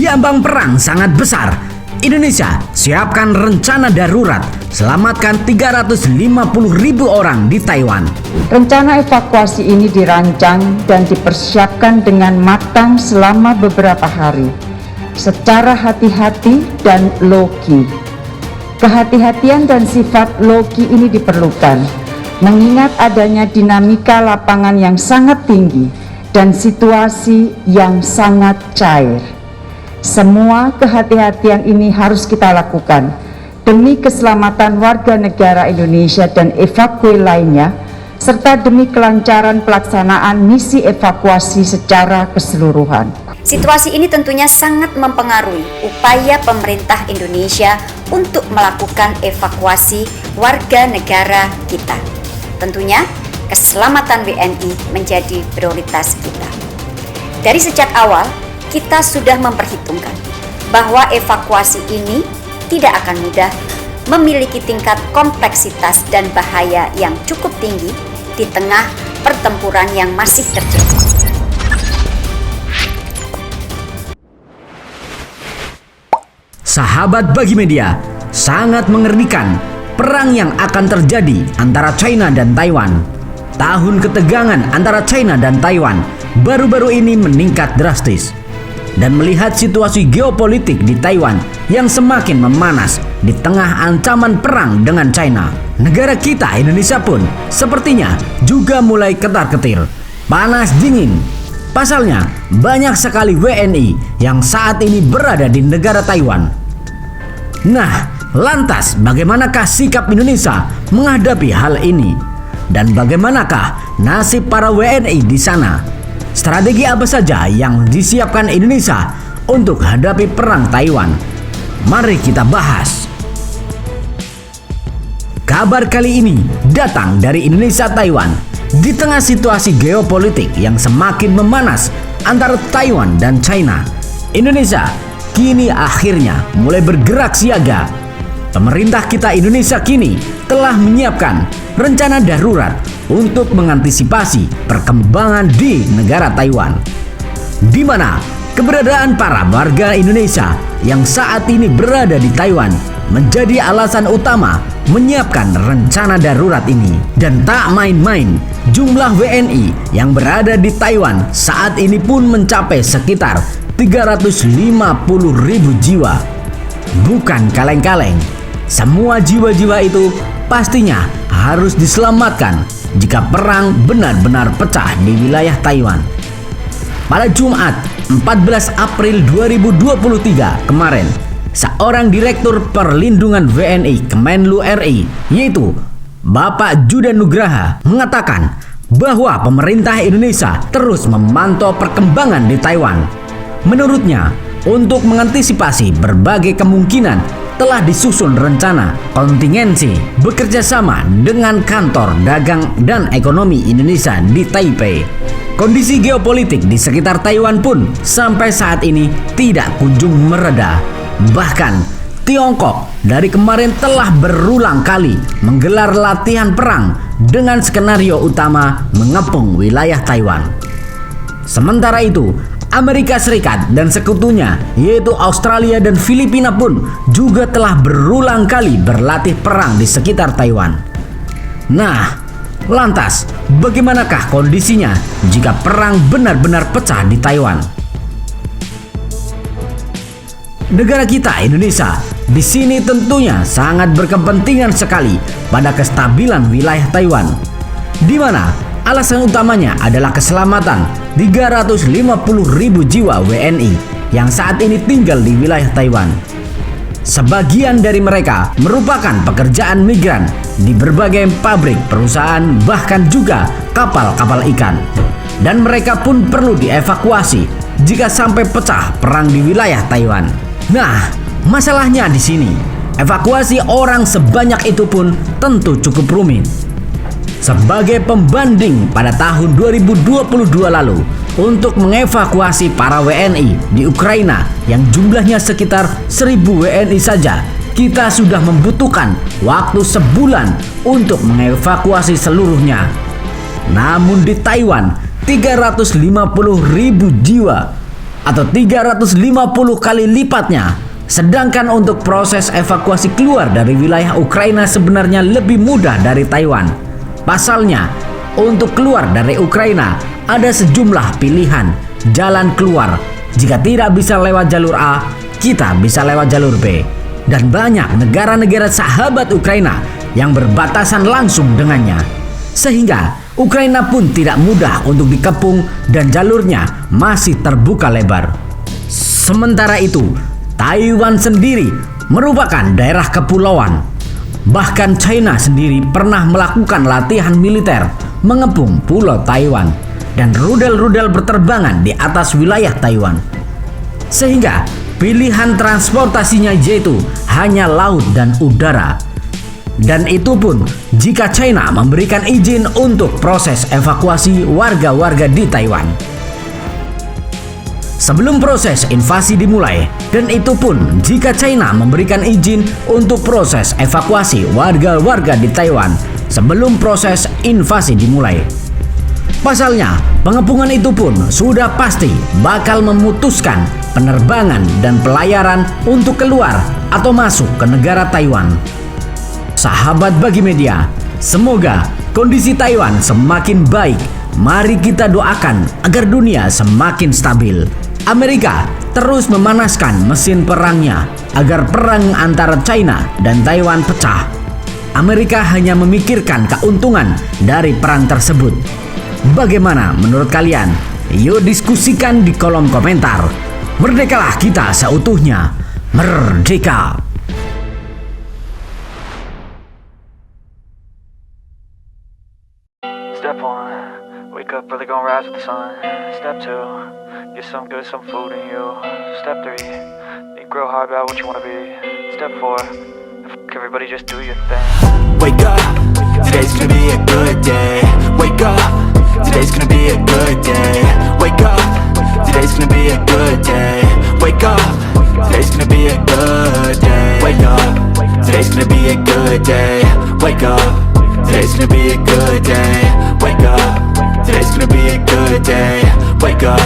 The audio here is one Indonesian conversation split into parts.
Diambang perang sangat besar, Indonesia siapkan rencana darurat selamatkan 350.000 orang di Taiwan. Rencana evakuasi ini dirancang dan dipersiapkan dengan matang selama beberapa hari, secara hati-hati dan low-key. Kehati-hatian dan sifat low-key ini diperlukan, mengingat adanya dinamika lapangan yang sangat tinggi dan situasi yang sangat cair. Semua kehati-hatian ini harus kita lakukan demi keselamatan warga negara Indonesia dan evakuasi lainnya, serta demi kelancaran pelaksanaan misi evakuasi secara keseluruhan. Situasi ini tentunya sangat mempengaruhi upaya pemerintah Indonesia untuk melakukan evakuasi warga negara kita. Tentunya keselamatan WNI menjadi prioritas kita. Dari sejak awal, kita sudah memperhitungkan bahwa evakuasi ini tidak akan mudah, memiliki tingkat kompleksitas dan bahaya yang cukup tinggi di tengah pertempuran yang masih terjadi. Sahabat Bagi Media, sangat mengerikan perang yang akan terjadi antara China dan Taiwan. Tahun ketegangan antara China dan Taiwan baru-baru ini meningkat drastis. Dan melihat situasi geopolitik di Taiwan yang semakin memanas di tengah ancaman perang dengan China, negara kita Indonesia pun sepertinya juga mulai ketar-ketir, panas dingin. Pasalnya, banyak sekali WNI yang saat ini berada di negara Taiwan. Nah, lantas bagaimanakah sikap Indonesia menghadapi hal ini? Dan bagaimanakah nasib para WNI di sana? Strategi apa saja yang disiapkan Indonesia untuk hadapi perang Taiwan? Mari kita bahas. Kabar kali ini datang dari Indonesia Taiwan. Di tengah situasi geopolitik yang semakin memanas antara Taiwan dan China, Indonesia kini akhirnya mulai bergerak siaga. Pemerintah kita Indonesia kini telah menyiapkan rencana darurat untuk mengantisipasi perkembangan di negara Taiwan, di mana keberadaan para warga Indonesia yang saat ini berada di Taiwan menjadi alasan utama menyiapkan rencana darurat ini. Dan tak main-main, jumlah WNI yang berada di Taiwan saat ini pun mencapai sekitar 350.000 jiwa. Bukan kaleng-kaleng. Semua jiwa-jiwa itu pastinya harus diselamatkan jika perang benar-benar pecah di wilayah Taiwan. Pada Jumat 14 April 2023 kemarin, seorang Direktur Perlindungan WNI Kemenlu RI, yaitu Bapak Judan Nugraha, mengatakan bahwa pemerintah Indonesia terus memantau perkembangan di Taiwan. Menurutnya, untuk mengantisipasi berbagai kemungkinan, telah disusun rencana kontingensi bekerja sama dengan Kantor Dagang dan Ekonomi Indonesia di Taipei. Kondisi geopolitik di sekitar Taiwan pun sampai saat ini tidak kunjung mereda. Bahkan Tiongkok dari kemarin telah berulang kali menggelar latihan perang dengan skenario utama mengepung wilayah Taiwan. Sementara itu, Amerika Serikat dan sekutunya yaitu Australia dan Filipina pun juga telah berulang kali berlatih perang di sekitar Taiwan. Nah, lantas bagaimanakah kondisinya jika perang benar-benar pecah di Taiwan? Negara kita Indonesia di sini tentunya sangat berkepentingan sekali pada kestabilan wilayah Taiwan, di mana alasan utamanya adalah keselamatan 350.000 jiwa WNI yang saat ini tinggal di wilayah Taiwan. Sebagian dari mereka merupakan pekerjaan migran di berbagai pabrik, perusahaan, bahkan juga kapal-kapal ikan. Dan mereka pun perlu dievakuasi jika sampai pecah perang di wilayah Taiwan. Nah, masalahnya di sini, evakuasi orang sebanyak itu pun tentu cukup rumit. Sebagai pembanding pada tahun 2022 lalu, untuk mengevakuasi para WNI di Ukraina yang jumlahnya sekitar 1.000 WNI saja, kita sudah membutuhkan waktu sebulan untuk mengevakuasi seluruhnya. Namun di Taiwan, 350.000 jiwa atau 350 kali lipatnya. Sedangkan untuk proses evakuasi keluar dari wilayah Ukraina sebenarnya lebih mudah dari Taiwan. Pasalnya, untuk keluar dari Ukraina ada sejumlah pilihan jalan keluar. Jika tidak bisa lewat jalur A, kita bisa lewat jalur B. Dan banyak negara-negara sahabat Ukraina yang berbatasan langsung dengannya. Sehingga Ukraina pun tidak mudah untuk dikepung dan jalurnya masih terbuka lebar. Sementara itu, Taiwan sendiri merupakan daerah kepulauan. Bahkan China sendiri pernah melakukan latihan militer mengepung pulau Taiwan dan rudal-rudal berterbangan di atas wilayah Taiwan. Sehingga pilihan transportasinya yaitu hanya laut dan udara. Dan itu pun jika China memberikan izin untuk proses evakuasi warga-warga di Taiwan. Sebelum proses invasi dimulai, dan itu pun jika China memberikan izin untuk proses evakuasi warga-warga di Taiwan sebelum proses invasi dimulai. Pasalnya, pengepungan itu pun sudah pasti bakal memutuskan penerbangan dan pelayaran untuk keluar atau masuk ke negara Taiwan. Sahabat Bagi Media, semoga kondisi Taiwan semakin baik. Mari kita doakan agar dunia semakin stabil. Amerika terus memanaskan mesin perangnya agar perang antara China dan Taiwan pecah. Amerika hanya memikirkan keuntungan dari perang tersebut. Bagaimana menurut kalian? Yuk diskusikan di kolom komentar. Merdekalah kita seutuhnya. Merdeka! Step 1, wake up early, gonna rise with the sun. Step 2, get some good, some food in you. Step 3, think real hard about what you wanna be. Step 4, everybody just do your thing. Wake up, today's gonna be a good day. Wake up, today's gonna be a good day. Wake up, today's gonna be a good day. Wake up, today's gonna be a good day. Wake up, today's gonna be a good day. Wake up, today's gonna be a good day. Wake up, today's gonna be a good day. Wake up,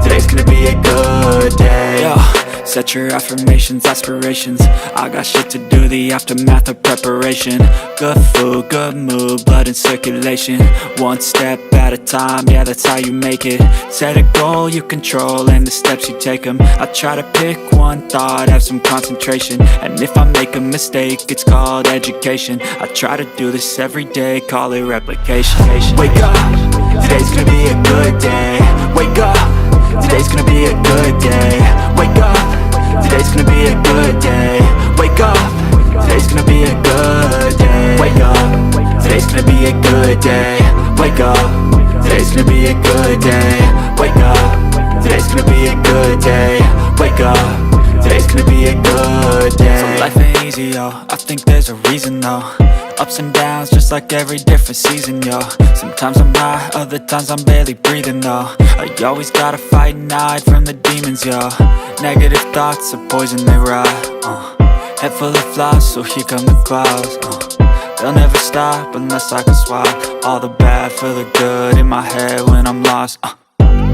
today's gonna be a good day. Yo, set your affirmations, aspirations. I got shit to do, the aftermath of preparation. Good food, good mood, blood in circulation. One step at a time, yeah, that's how you make it. Set a goal you control and the steps you take them. I try to pick one thought, have some concentration. And if I make a mistake, it's called education. I try to do this every day, call it replication. Wake up, today's gonna be a good day. Wake up, today's gonna be a good day. Wake up, today's gonna be a good day. Wake up, today's gonna be a good day. Wake up, today's gonna be a good day. Wake up, today's gonna be a good day. Wake up, today's gonna be a good day. Wake up, today's gonna be a good day. So life ain't easy, yo, I think there's a reason though. Ups and downs, just like every different season, yo. Sometimes I'm high, other times I'm barely breathing, though. I always gotta fight and hide from the demons, yo. Negative thoughts are poison, they rot. Head full of flies, so here come the clouds. They'll never stop unless I can swap all the bad for the good in my head when I'm lost.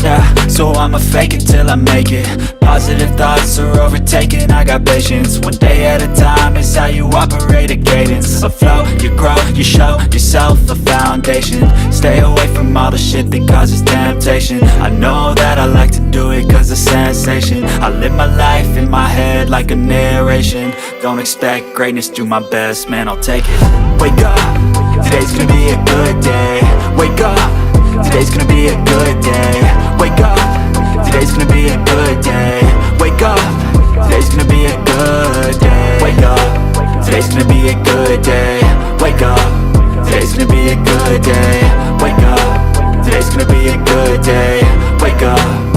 Yeah, so I'ma fake it till I make it. Positive thoughts are overtaken, I got patience. One day at a time is how you operate a cadence. A flow, you grow, you show yourself a foundation. Stay away from all the shit that causes temptation. I know that I like to do it cause it's sensation. I live my life in my head like a narration. Don't expect greatness, do my best, man, I'll take it. Wake up, today's gonna be a good day. Wake up, today's gonna be a good day. Wake up, today's gonna be a good day. Wake up, today's gonna be a good day. Wake up, today's gonna be a good day. Wake up, today's gonna be a good day. Wake up, today's gonna be a good day. Wake up.